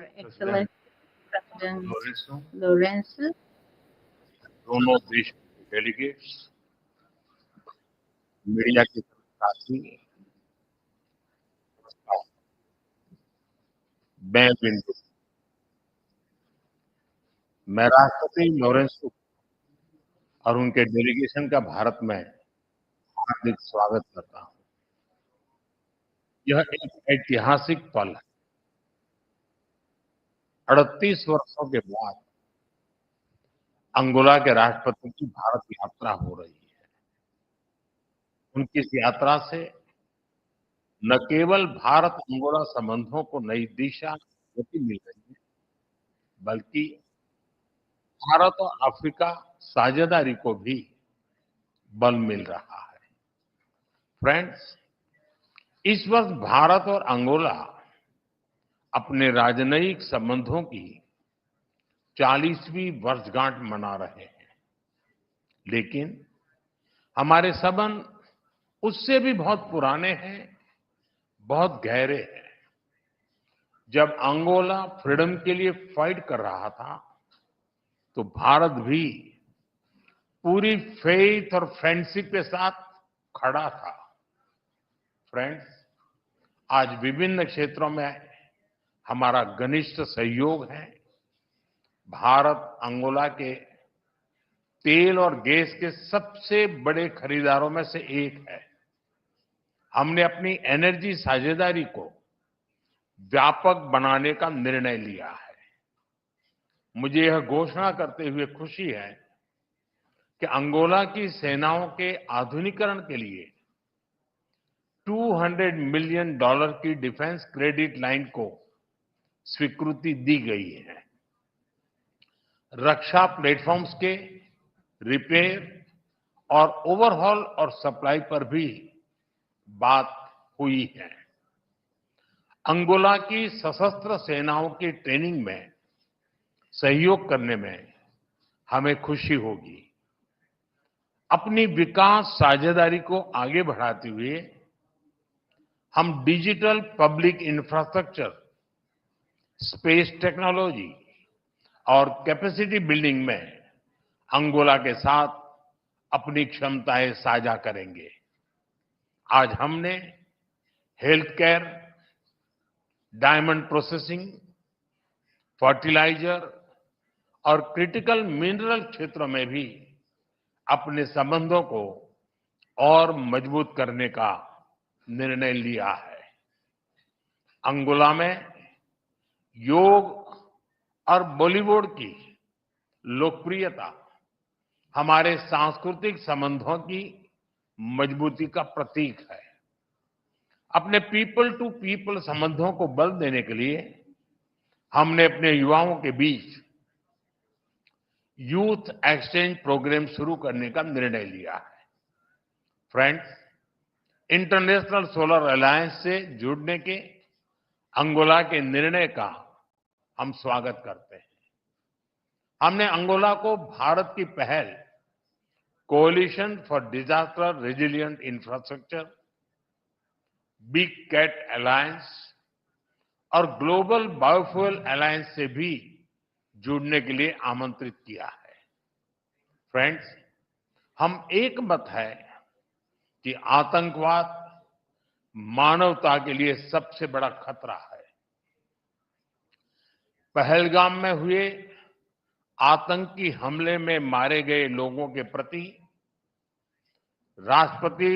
President Excellency President Lourenço, Lourenço, दोनों देश के डेलीगेट्स, मीडिया के साथी, मैं बिंदु, मैं राष्ट्रपति लॉरेंसो और उनके डेलीगेशन का भारत में हार्दिक स्वागत करता हूं। यह एक ऐतिहासिक पल है। 38 वर्षों के बाद अंगोला के राष्ट्रपति की भारत यात्रा हो रही है। उनकी इस यात्रा से न केवल भारत अंगोला संबंधों को नई दिशा गति मिल रही है, बल्कि भारत और अफ्रीका साझेदारी को भी बल मिल रहा है। फ्रेंड्स, इस वर्ष भारत और अंगोला अपने राजनयिक संबंधों की 40वीं वर्षगांठ मना रहे हैं, लेकिन हमारे संबंध उससे भी बहुत पुराने हैं, बहुत गहरे हैं। जब अंगोला फ्रीडम के लिए फाइट कर रहा था, तो भारत भी पूरी फेथ और फ्रेंडशिप के साथ खड़ा था। फ्रेंड्स, आज विभिन्न क्षेत्रों में हमारा घनिष्ठ सहयोग है। भारत अंगोला के तेल और गैस के सबसे बड़े खरीदारों में से एक है। हमने अपनी एनर्जी साझेदारी को व्यापक बनाने का निर्णय लिया है। मुझे यह घोषणा करते हुए खुशी है कि अंगोला की सेनाओं के आधुनिकीकरण के लिए $200 मिलियन की डिफेंस क्रेडिट लाइन को स्वीकृति दी गई है। रक्षा प्लेटफॉर्म्स के रिपेयर और ओवरहॉल और सप्लाई पर भी बात हुई है। अंगोला की सशस्त्र सेनाओं की ट्रेनिंग में सहयोग करने में हमें खुशी होगी। अपनी विकास साझेदारी को आगे बढ़ाते हुए हम digital public infrastructure, space technology और कैपेसिटी बिल्डिंग में अंगोला के साथ अपनी क्षमताएं साझा करेंगे। आज हमने health care, diamond processing, fertiliser और क्रिटिकल मिनरल क्षेत्रों में भी अपने संबंधों को और मजबूत करने का निर्णय लिया है। अंगोला में योग और बॉलीवुड की लोकप्रियता हमारे सांस्कृतिक संबंधों की मजबूती का प्रतीक है। अपने पीपल टू पीपल संबंधों को बल देने के लिए हमने अपने युवाओं के बीच यूथ एक्सचेंज प्रोग्राम शुरू करने का निर्णय लिया है। फ्रेंड्स, इंटरनेशनल सोलर अलायंस से जुड़ने के अंगोला के निर्णय का हम स्वागत करते हैं। हमने अंगोला को भारत की पहल coalition for disaster resilient infrastructure, big cat alliance और ग्लोबल बायोफ्यूल अलायंस से भी जुड़ने के लिए आमंत्रित किया है। फ्रेंड्स, हम एक मत है कि आतंकवाद मानवता के लिए सबसे बड़ा खतरा है। पहलगाम में हुए आतंकी हमले में मारे गए लोगों के प्रति राष्ट्रपति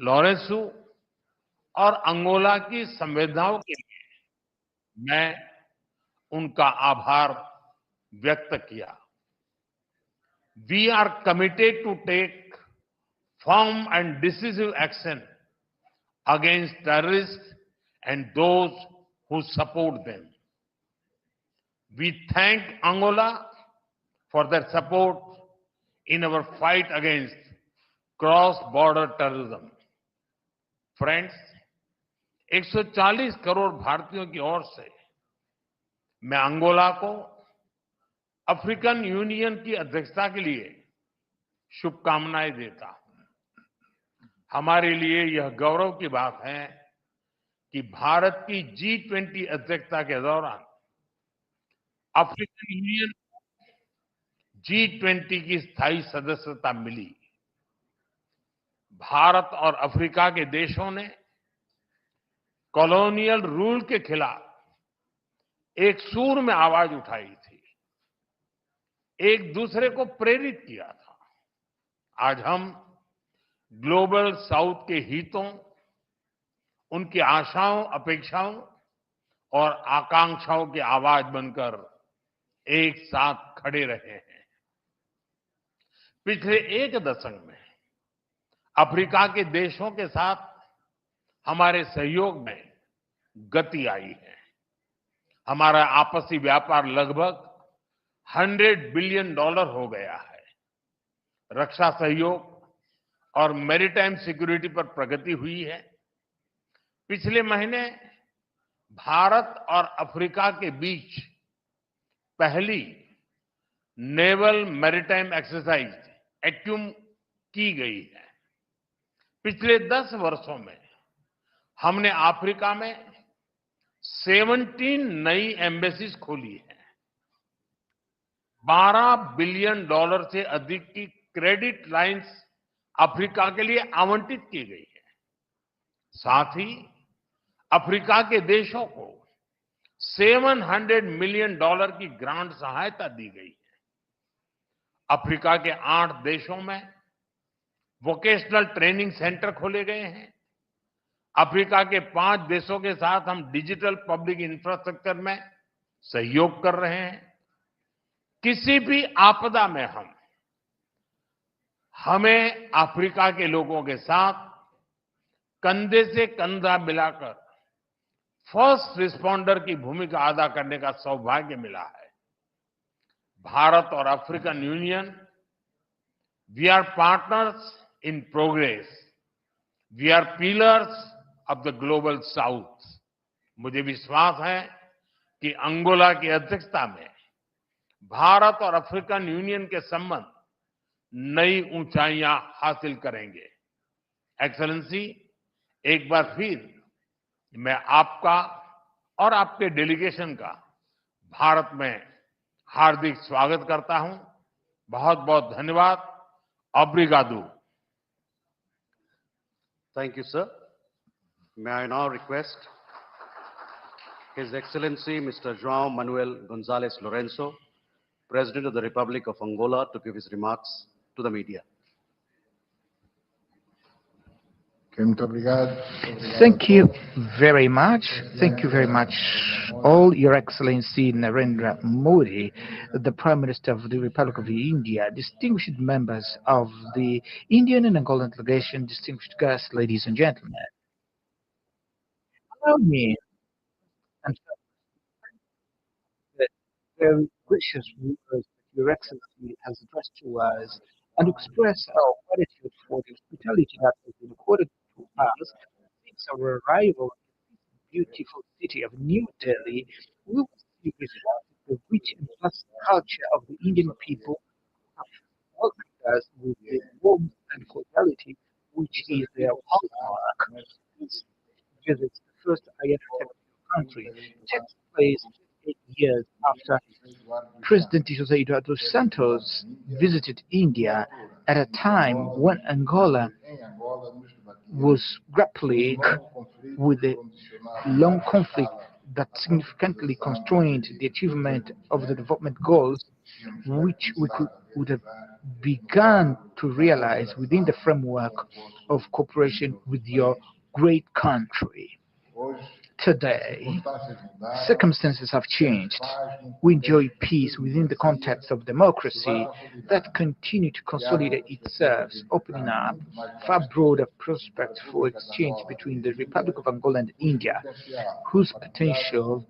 लॉरेंसो और अंगोला की संवेदनाओं के लिए मैं उनका आभार व्यक्त किया। We are committed to take firm and decisive action against terrorist and those who support them. We thank Angola for their support in our fight against cross-border terrorism. Friends, 140 crore भारतीयों की ओर से मैं अंगोला को अफ्रीकन यूनियन की अध्यक्षता के लिए शुभकामनाएं देता हूं। हमारे लिए यह गौरव की बात है कि भारत की G20 अध्यक्षता के दौरान अफ्रीकन यूनियन G20 की स्थायी सदस्यता मिली। भारत और अफ्रीका के देशों ने कॉलोनियल रूल के खिलाफ एक सूर में आवाज उठाई थी, एक दूसरे को प्रेरित किया था। आज हम ग्लोबल साउथ के हितों, उनकी आशाओं, अपेक्षाओं और आकांक्षाओं की आवाज बनकर एक साथ खड़े रहे हैं। पिछले एक दशक में अफ्रीका के देशों के साथ हमारे सहयोग में गति आई है। हमारा आपसी व्यापार लगभग $100 बिलियन हो गया है। रक्षा सहयोग और मैरीटाइम सिक्योरिटी पर प्रगति हुई है। पिछले महीने भारत और अफ्रीका के बीच पहली नेवल मैरीटाइम एक्सरसाइज एक्यूम की गई है। पिछले 10 वर्षों में हमने अफ्रीका में 17 नई एम्बेसीज खोली है। $12 बिलियन से अधिक की क्रेडिट लाइंस अफ्रीका के लिए आवंटित की गई है। साथ ही अफ्रीका के देशों को $700 मिलियन की ग्रांट सहायता दी गई है। अफ्रीका के 8 देशों में वोकेशनल ट्रेनिंग सेंटर खोले गए हैं। अफ्रीका के 5 देशों के साथ हम डिजिटल पब्लिक इंफ्रास्ट्रक्चर में सहयोग कर रहे हैं। किसी भी आपदा में हमें अफ्रीका के लोगों के साथ कंधे से कंधा मिलाकर फर्स्ट रिस्पॉन्डर की भूमिका अदा करने का सौभाग्य मिला है। भारत और African Union, we are partners in progress, we are pillars of the Global South. मुझे विश्वास है कि अंगोला की अध्यक्षता में भारत और अफ्रीकन यूनियन के संबंध नई ऊंचाइयां हासिल करेंगे। एक्सेलेंसी, एक बार फिर मैं आपका और आपके डेलीगेशन का भारत में हार्दिक स्वागत करता हूं। बहुत बहुत धन्यवाद। Obrigado. Thank you, sir. May I now request His Excellency Mr. João Manuel Gonzalez Lourenço, President of the Republic of Angola, to give his remarks to the media. Muito obrigado. Thank you very much. Thank you very much, all Your Excellency Narendra Modi, the Prime Minister of the Republic of India, distinguished members of the Indian and Angolan delegation, distinguished guests, ladies and gentlemen. Allow me and the very gracious words that Your Excellency has addressed to us and express our gratitude for the hospitality that has been accorded to us since our arrival in the beautiful city of New Delhi. We will see the rich and vast culture of the Indian people have welcomed us with the warmth and cordiality which is their hallmark. This visit, the first IATA country, takes place 8 years after President José Eduardo Santos visited India at a time when Angola was grappling with a long conflict that significantly constrained the achievement of the development goals which would have begun to realize within the framework of cooperation with your great country. Today, circumstances have changed. We enjoy peace within the context of democracy that continue to consolidate itself, opening up far broader prospects for exchange between the Republic of Angola and India, whose potential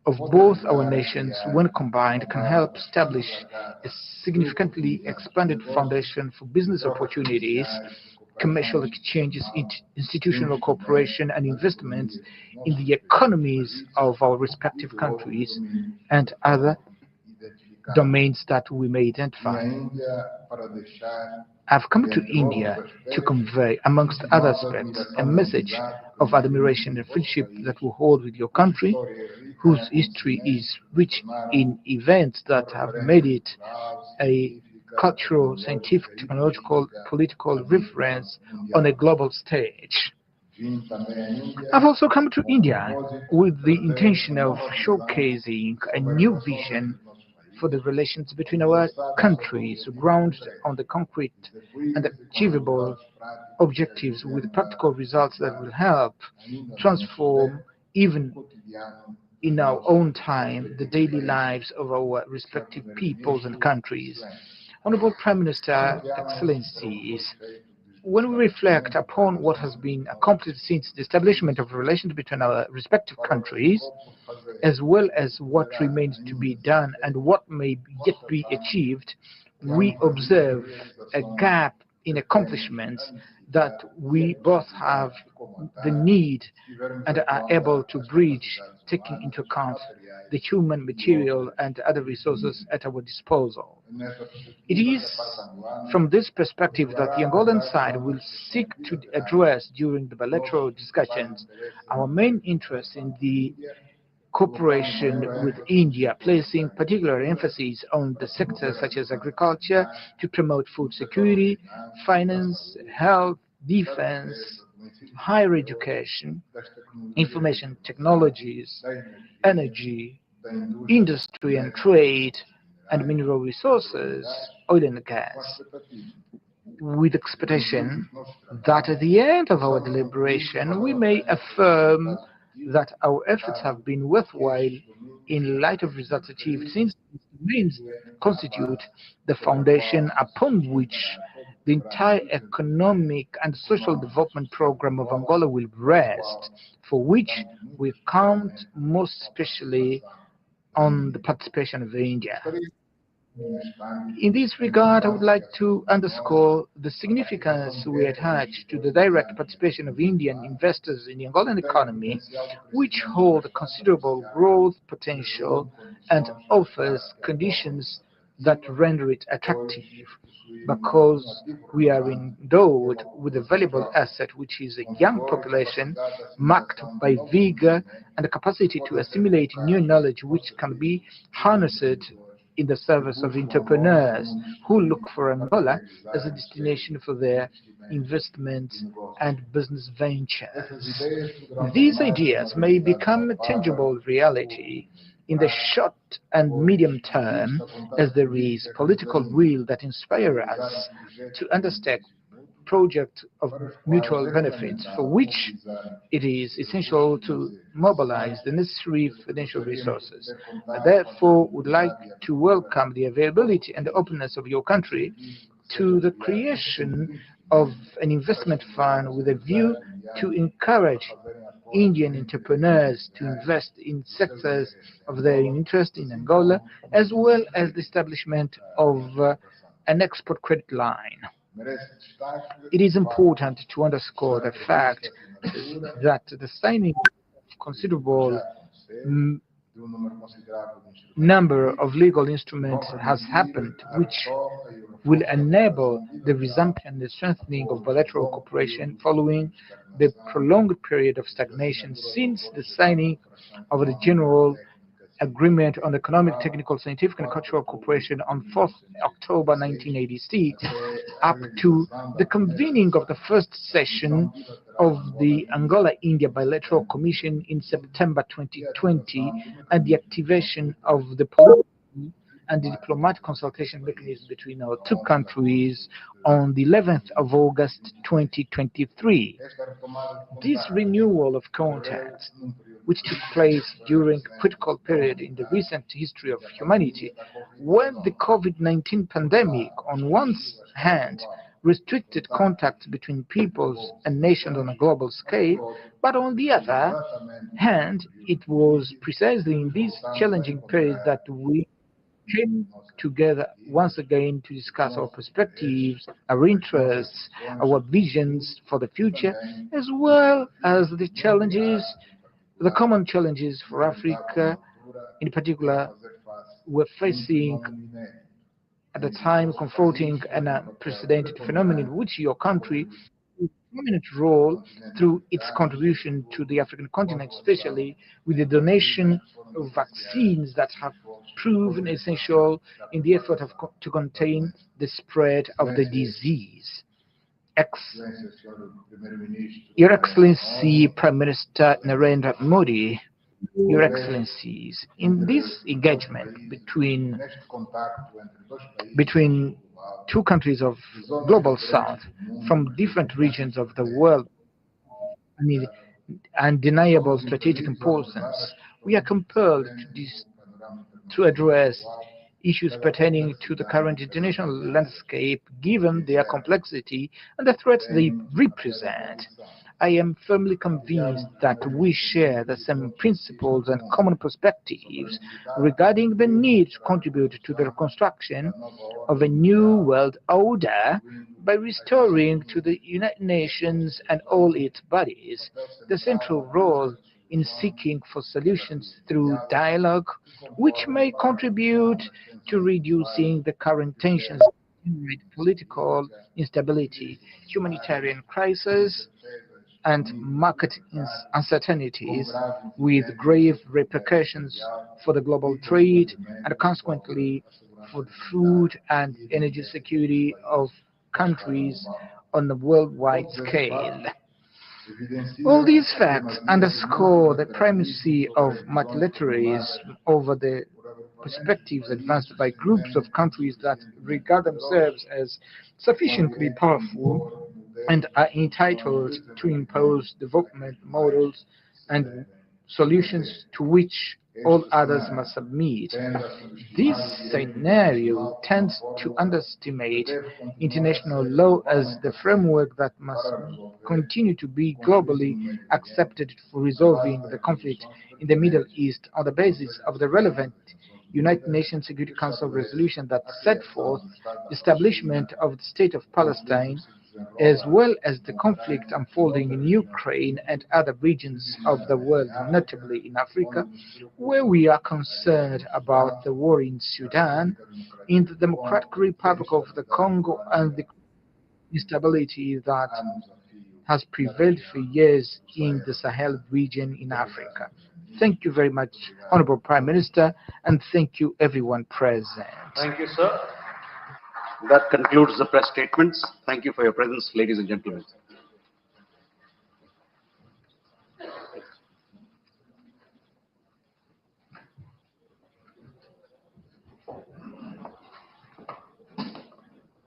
of both our nations, when combined, can help establish a significantly expanded foundation for business opportunities, commercial exchanges, institutional cooperation, and investments in the economies of our respective countries and other domains that we may identify. I've come to India to convey, amongst other aspects, a message of admiration and friendship that we hold with your country, whose history is rich in events that have made it a cultural, scientific, technological, political reference on a global stage. I've also come to India with the intention of showcasing a new vision for the relations between our countries, grounded on the concrete and achievable objectives with practical results that will help transform, even in our own time, the daily lives of our respective peoples and countries. Honorable Prime Minister, Excellencies, when we reflect upon what has been accomplished since the establishment of relations between our respective countries, as well as what remains to be done and what may yet be achieved, we observe a gap in accomplishments that we both have the need and are able to bridge, taking into account the human, material, and other resources at our disposal. It is from this perspective that the Angolan side will seek to address during the bilateral discussions our main interest in the cooperation with India, placing particular emphasis on the sectors such as agriculture to promote food security, finance, health, defense, higher education, information technologies, energy, industry and trade, and mineral resources, oil and gas, with expectation that at the end of our deliberation we may affirm that our efforts have been worthwhile in light of results achieved, since these remains constitute the foundation upon which the entire economic and social development program of Angola will rest, for which we count most especially on the participation of India. In this regard, I would like to underscore the significance we attach to the direct participation of Indian investors in the Angolan economy, which hold considerable growth potential and offers conditions that render it attractive, because we are endowed with a valuable asset, which is a young population marked by vigor and the capacity to assimilate new knowledge, which can be harnessed in the service of entrepreneurs who look for Angola as a destination for their investments and business ventures. These ideas may become a tangible reality in the short and medium term, as there is political will that inspires us to undertake projects of mutual benefits, for which it is essential to mobilize the necessary financial resources. I therefore would like to welcome the availability and the openness of your country to the creation of an investment fund with a view to encourage Indian entrepreneurs to invest in sectors of their interest in Angola, as well as the establishment of an export credit line. It is important to underscore the fact that the signing of considerable number of legal instruments has happened, which will enable the resumption and the strengthening of bilateral cooperation following the prolonged period of stagnation since the signing of the General Agreement on Economic, Technical, Scientific, and Cultural Cooperation on 4th October 1986, up to the convening of the first session of the Angola-India Bilateral Commission in September 2020, and the activation of the political and the diplomatic consultation mechanism between our two countries on the 11th of August 2023. This renewal of contacts, which took place during a critical period in the recent history of humanity, when the COVID-19 pandemic, on one hand, restricted contacts between peoples and nations on a global scale, but on the other hand, it was precisely in this challenging period that we came together once again to discuss our perspectives, our interests, our visions for the future, as well as the challenges, the common challenges for Africa, in particular, we're facing at the time, confronting an unprecedented phenomenon in which your country is prominent role through its contribution to the African continent, especially with the donation of vaccines that have proven essential in the effort to contain the spread of the disease. Your Excellency Prime Minister Narendra Modi, Your Excellencies, in this engagement between two countries of global south from different regions of the world, undeniable strategic importance, we are compelled to address issues pertaining to the current international landscape given their complexity and the threats they represent. I am firmly convinced that we share the same principles and common perspectives regarding the need to contribute to the reconstruction of a new world order by restoring to the United Nations and all its bodies the central role in seeking for solutions through dialogue, which may contribute to reducing the current tensions, political instability, humanitarian crisis, and market uncertainties, with grave repercussions for the global trade and consequently for the food and energy security of countries on a worldwide scale. All these facts underscore the primacy of multilateralism over the perspectives advanced by groups of countries that regard themselves as sufficiently powerful and are entitled to impose development models and solutions to which all others must submit. This scenario tends to underestimate international law as the framework that must continue to be globally accepted for resolving the conflict in the Middle East on the basis of the relevant United Nations Security Council resolution that set forth the establishment of the State of Palestine, as well as the conflict unfolding in Ukraine and other regions of the world, notably in Africa, where we are concerned about the war in Sudan, in the Democratic Republic of the Congo, and the instability that has prevailed for years in the Sahel region in Africa. Thank you very much, Honorable Prime Minister, and thank you everyone present. Thank you, sir. That concludes the press statements. Thank you for your presence, ladies and gentlemen.